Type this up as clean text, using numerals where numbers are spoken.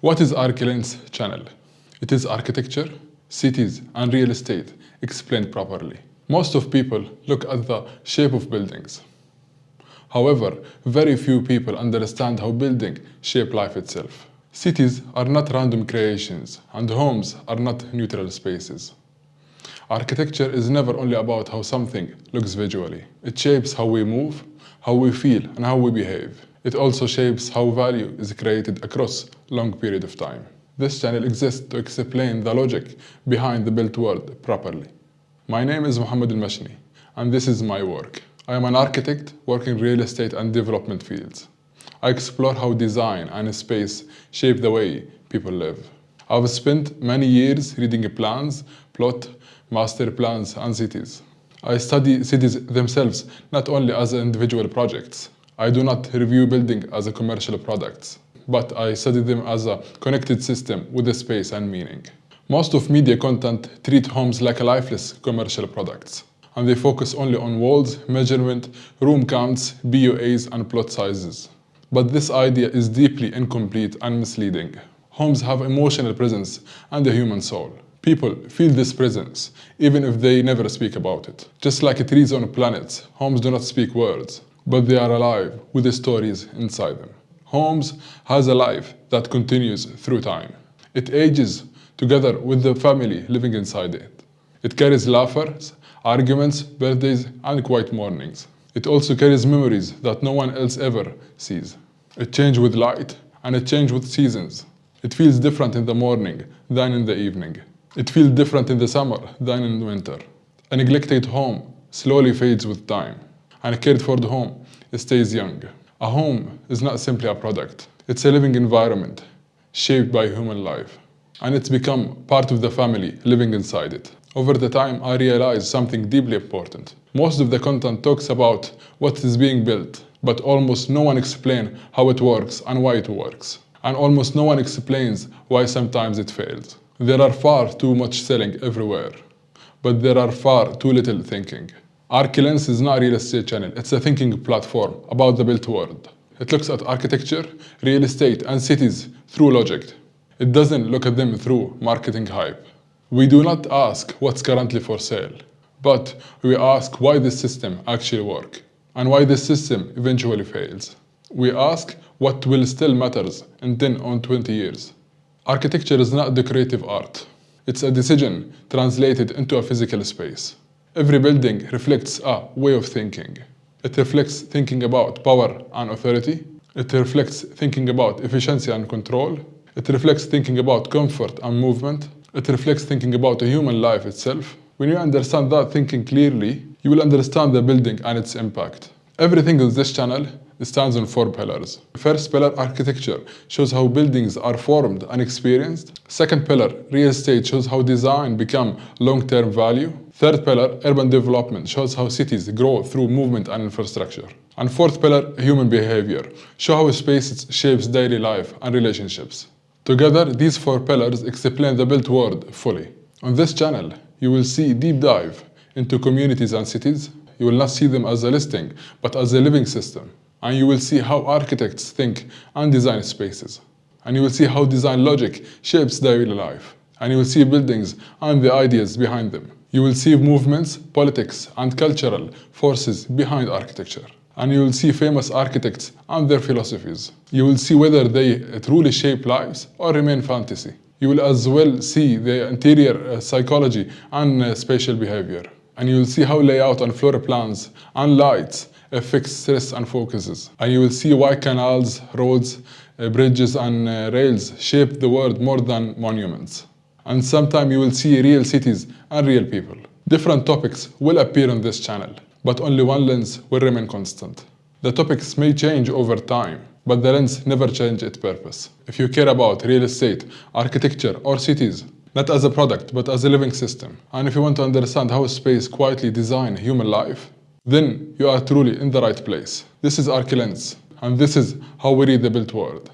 What is Archi Lens channel? It is architecture, cities, and real estate explained properly. Most of people look at the shape of buildings. However, very few people understand how buildings shape life itself. Cities are not random creations, and homes are not neutral spaces. Architecture is never only about how something looks visually. It shapes how we move, how we feel, and how we behave. It also shapes how value is created across a long period of time. This channel exists to explain the logic behind the built world properly. My name is Mohammad Al Mashni, and this is my work. I am an architect working in real estate and development fields. I explore how design and space shape the way people live. I've spent many years reading plans, plot, master plans, and cities. I study cities themselves not only as individual projects. I do not review buildings as a commercial products, but I study them as a connected system with a space and meaning. Most of media content treat homes like a lifeless commercial products, and they focus only on walls, measurement, room counts, BOAs, and plot sizes. But this idea is deeply incomplete and misleading. Homes have emotional presence and a human soul. People feel this presence, even if they never speak about it. Just like trees on planets, homes do not speak words, but they are alive with the stories inside them. Homes has a life that continues through time. It ages together with the family living inside it. It carries laughter, arguments, birthdays, and quiet mornings. It also carries memories that no one else ever sees. It changes with light, and it changes with seasons. It feels different in the morning than in the evening. It feels different in the summer than in winter. A neglected home slowly fades with time, and a cared for home stays young. A home is not simply a product. It's a living environment shaped by human life, and it's become part of the family living inside it. Over the time, I realized something deeply important. Most of the content talks about what is being built, but almost no one explains how it works and why it works. And almost no one explains why sometimes it fails. There are far too much selling everywhere, but there are far too little thinking. Archi Lens is not a real estate channel, it's a thinking platform about the built world. It looks at architecture, real estate, and cities through logic. It doesn't look at them through marketing hype. We do not ask what's currently for sale, but we ask why this system actually works, and why this system eventually fails. We ask what will still matters in 10 or 20 years. Architecture is not decorative art. It's a decision translated into a physical space. Every building reflects a way of thinking. It reflects thinking about power and authority. It reflects thinking about efficiency and control. It reflects thinking about comfort and movement. It reflects thinking about a human life itself. When you understand that thinking clearly, you will understand the building and its impact. Everything in this channel stands on 4 pillars. The first pillar, architecture, shows how buildings are formed and experienced. Second pillar, real estate, shows how design becomes long-term value. Third pillar, urban development, shows how cities grow through movement and infrastructure. And fourth pillar, human behavior, shows how space shapes daily life and relationships. Together, these 4 pillars explain the built world fully. On this channel, you will see deep dive into communities and cities. You will not see them as a listing, but as a living system. And you will see how architects think and design spaces. And you will see how design logic shapes daily life. And you will see buildings and the ideas behind them. You will see movements, politics, and cultural forces behind architecture. And you will see famous architects and their philosophies. You will see whether they truly shape lives or remain fantasy. You will as well see the interior psychology and spatial behavior. And you will see how layout and floor plans and lights affect stress and focuses. And you will see why canals, roads, bridges, and rails shape the world more than monuments. And sometime you will see real cities and real people. Different topics will appear on this channel, but only one lens will remain constant. The topics may change over time, but the lens never changes its purpose. If you care about real estate, architecture, or cities, not as a product, but as a living system, and if you want to understand how space quietly designs human life, then you are truly in the right place. This is Archi Lens, and this is how we read the built world.